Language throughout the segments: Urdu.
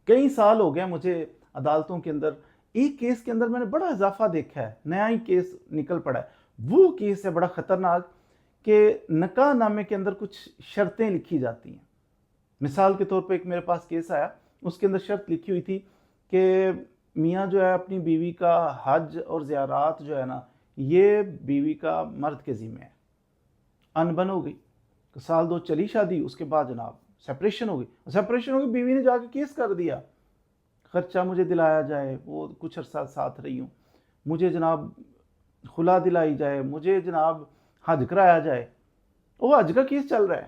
کئی سال ہو گئے مجھے عدالتوں کے اندر، ایک کیس کے اندر میں نے بڑا اضافہ دیکھا ہے، نیا ہی کیس نکل پڑا ہے۔ وہ کیس ہے بڑا خطرناک کہ نکاح نامے کے اندر کچھ شرطیں لکھی جاتی ہیں۔ مثال کے طور پہ ایک میرے پاس کیس آیا، اس کے اندر شرط لکھی ہوئی تھی کہ میاں جو ہے اپنی بیوی کا حج اور زیارات جو ہے نا، یہ بیوی کا مرد کے ذمہ ہے۔ انبن ہو گئی، سال 2 چلی شادی، اس کے بعد جناب سیپریشن ہو گئی، بیوی نے جا کے کیس کر دیا، خرچہ مجھے دلایا جائے، وہ کچھ عرصہ ساتھ رہی ہوں، مجھے جناب خلا دلائی جائے، مجھے جناب حج کرایا جائے۔ وہ حج کا کیس چل رہا ہے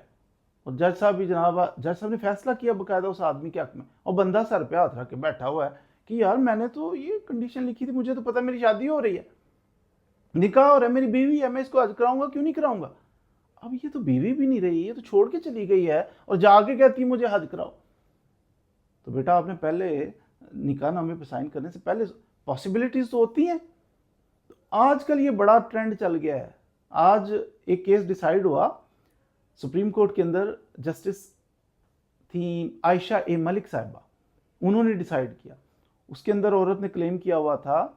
اور جج صاحب نے فیصلہ کیا باقاعدہ اس آدمی کے حق میں، اور بندہ سر پہ ہاتھ رکھ کے بیٹھا ہوا ہے کہ یار میں نے تو یہ کنڈیشن لکھی تھی، مجھے تو پتہ میری شادی ہو رہی ہے، نکاح ہو رہا ہے، میری بیوی ہے، میں اس کو حج کراؤں گا کیوں نہیں کراؤں گا؟ اب یہ تو بیوی بھی نہیں رہی، یہ تو چھوڑ کے چلی گئی ہے اور جا کے کہتی مجھے حج کراؤ۔ تو بیٹا آپ نے پہلے نکاح نامے پہ سائن کرنے سے پہلے پاسبلٹیز تو ہوتی ہیں۔ آج کل یہ بڑا ٹرینڈ چل گیا ہے۔ آج ایک کیس ڈیسائیڈ ہوا سپریم کورٹ کے اندر، جسٹس تھیں عائشہ اے ملک صاحبہ، انہوں نے ڈیسائیڈ کیا، اس کے اندر عورت نے کلیم کیا ہوا تھا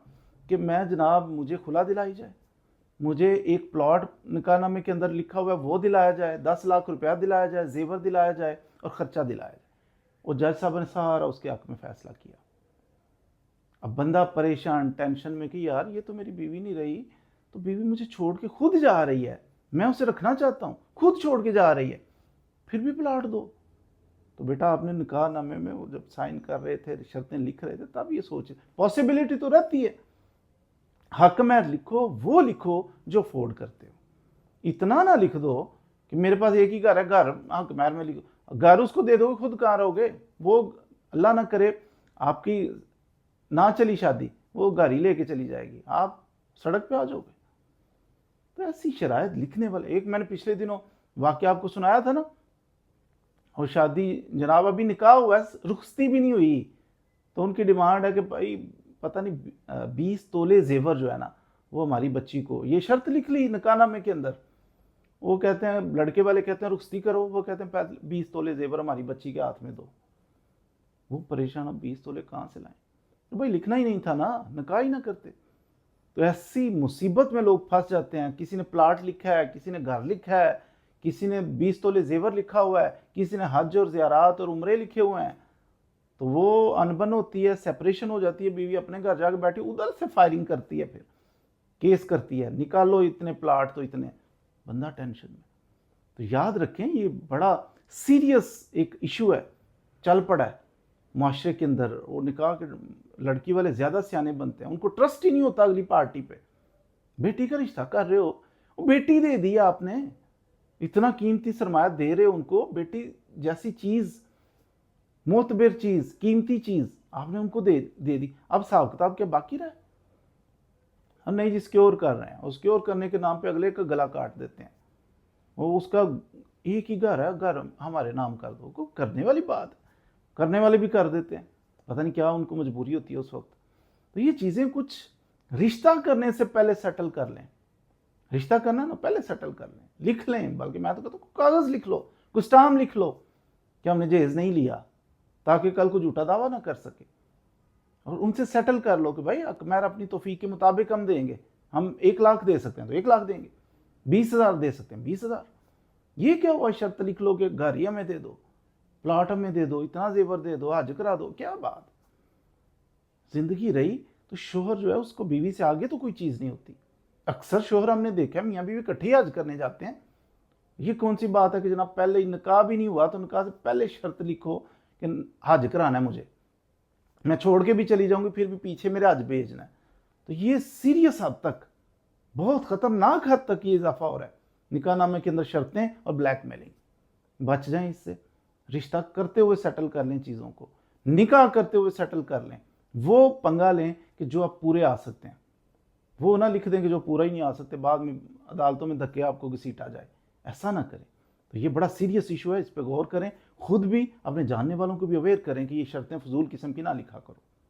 کہ میں جناب مجھے خلا دلائی جائے، مجھے ایک پلاٹ نکاح نامے کے اندر لکھا ہوا ہے وہ دلایا جائے، 10 لاکھ روپیہ دلایا جائے، زیور دلایا جائے اور خرچہ دلایا جائے۔ اور جج صاحب نے سارا اس کے حق میں فیصلہ کیا۔ اب بندہ پریشان ٹینشن میں کہ یار یہ تو میری بیوی نہیں رہی، تو بیوی مجھے چھوڑ کے خود جا رہی ہے، میں اسے رکھنا چاہتا ہوں، خود چھوڑ کے جا رہی ہے، پھر بھی پلاٹ دو۔ تو بیٹا آپ نے نکاح نامے میں وہ جب سائن کر رہے تھے، شرطیں لکھ رہے تھے، تب یہ سوچے، پاسبلٹی تو رہتی ہے، حق میں لکھو، وہ لکھو جو افورڈ کرتے ہو، اتنا نہ لکھ دو کہ میرے پاس ایک ہی گھر ہے، گھر حق میں لکھو، گھر اس کو دے دو گے، خود کہاں رہو گے؟ وہ اللہ نہ کرے آپ کی نہ چلی شادی، وہ گھر ہی لے کے چلی جائے گی، آپ سڑک پہ آ جاؤ گے۔ تو ایسی شرائط لکھنے والے، ایک میں نے پچھلے دنوں واقعہ آپ کو سنایا تھا نا، اور شادی جناب ابھی نکاح ہوا ہے، رخصتی بھی نہیں ہوئی، تو ان کی ڈیمانڈ ہے کہ بھائی پتہ نہیں 20 تولے زیور جو ہے نا وہ ہماری بچی کو، یہ شرط لکھ لی نکاح نامے کے اندر۔ وہ کہتے ہیں، لڑکے والے کہتے ہیں رخصتی کرو، وہ کہتے ہیں 20 تولے زیور ہماری بچی کے ہاتھ میں دو۔ وہ پریشان، اب 20 تولے کہاں سے لائیں؟ تو بھائی لکھنا ہی نہیں تھا نا، نکاح ہی نہ کرتے۔ تو ایسی مصیبت میں لوگ پھنس جاتے ہیں، کسی نے پلاٹ لکھا ہے، کسی نے گھر لکھا ہے، کسی نے 20 تولے زیور لکھا ہوا ہے، کسی نے حج اور زیارات اور عمرے لکھے ہوئے ہیں، تو وہ انبن ہوتی ہے، سیپریشن ہو جاتی ہے، بیوی اپنے گھر جا کے بیٹھی ادھر سے فائرنگ کرتی ہے، پھر کیس کرتی ہے، نکالو اتنے پلاٹ تو اتنے، بندہ ٹینشن میں۔ تو یاد رکھیں یہ بڑا سیریس ایک ایشو ہے، چل پڑا ہے معاشرے کے اندر۔ وہ نکاح کے لڑکی والے زیادہ سیانے بنتے ہیں، ان کو ٹرسٹ ہی نہیں ہوتا اگلی پارٹی پہ۔ بیٹی کا رشتہ کر رہے ہو، وہ بیٹی دے دیا آپ نے، اتنا قیمتی سرمایہ دے رہے ہو ان کو، بیٹی جیسی چیز، معتبر چیز، قیمتی چیز آپ نے ان کو دے دی، اب حساب کتاب کیا باقی رہا؟ ہم نہیں جی سکیور کر رہے ہیں، اور سکیور کرنے کے نام پہ اگلے کا گلا کاٹ دیتے ہیں، وہ اس کا ایک ہی گھر ہے، گھر ہمارے نام کر دو، کو کرنے والی بات ہے، کرنے والے بھی کر دیتے ہیں، پتہ نہیں کیا ان کو مجبوری ہوتی ہے اس وقت۔ تو یہ چیزیں کچھ رشتہ کرنے سے پہلے سیٹل کر لیں، رشتہ کرنا نا پہلے سیٹل کر لیں، لکھ لیں، بلکہ میں تو کہتا ہوں کاغذ لکھ لو، کچھ ٹام لکھ لو کہ ہم نے جہیز نہیں لیا، تاکہ کل کو جھوٹا دعویٰ نہ کر سکے، اور ان سے سیٹل کر لو کہ بھائی میں اپنی توفیق کے مطابق ہم دیں گے، ہم 1 لاکھ دے سکتے ہیں تو 1 لاکھ دیں گے، 20,000 دے سکتے ہیں 20,000۔ یہ کیا ہوا شرط لکھ لو کہ گھر ہی ہمیں دے دو، پلاٹ ہمیں دے دو، اتنا زیور دے دو، حج کرا دو، کیا بات؟ زندگی رہی تو شوہر جو ہے اس کو بیوی سے آگے تو کوئی چیز نہیں ہوتی۔ اکثر شوہر ہم نے دیکھا ہے میاں بیوی اکٹھے حج کرنے جاتے ہیں۔ یہ کون سی بات ہے کہ جناب پہلے ہی نکاح بھی نہیں ہوا تو نکاح سے پہلے شرط لکھو کہ حج کرانا ہے مجھے، میں چھوڑ کے بھی چلی جاؤں گی پھر بھی پیچھے میرے حج بھیجنا ہے۔ تو یہ سیریس حد تک، بہت خطرناک حد تک یہ اضافہ ہو رہا ہے نکاح نامے کے اندر شرطیں اور بلیک میلنگ۔ بچ جائیں اس سے، رشتہ کرتے ہوئے سیٹل کر لیں چیزوں کو، نکاح کرتے ہوئے سیٹل کر لیں، وہ پنگا لیں کہ جو آپ پورے آ سکتے ہیں، وہ نہ لکھ دیں کہ جو پورا ہی نہیں آ سکتے، بعد میں عدالتوں میں دھکے آپ کو گھسیٹا جائے، ایسا نہ کریں۔ تو یہ بڑا سیریس ایشو ہے، اس پہ غور کریں، خود بھی اپنے جاننے والوں کو بھی اویئر کریں کہ یہ شرطیں فضول قسم کی نہ لکھا کرو۔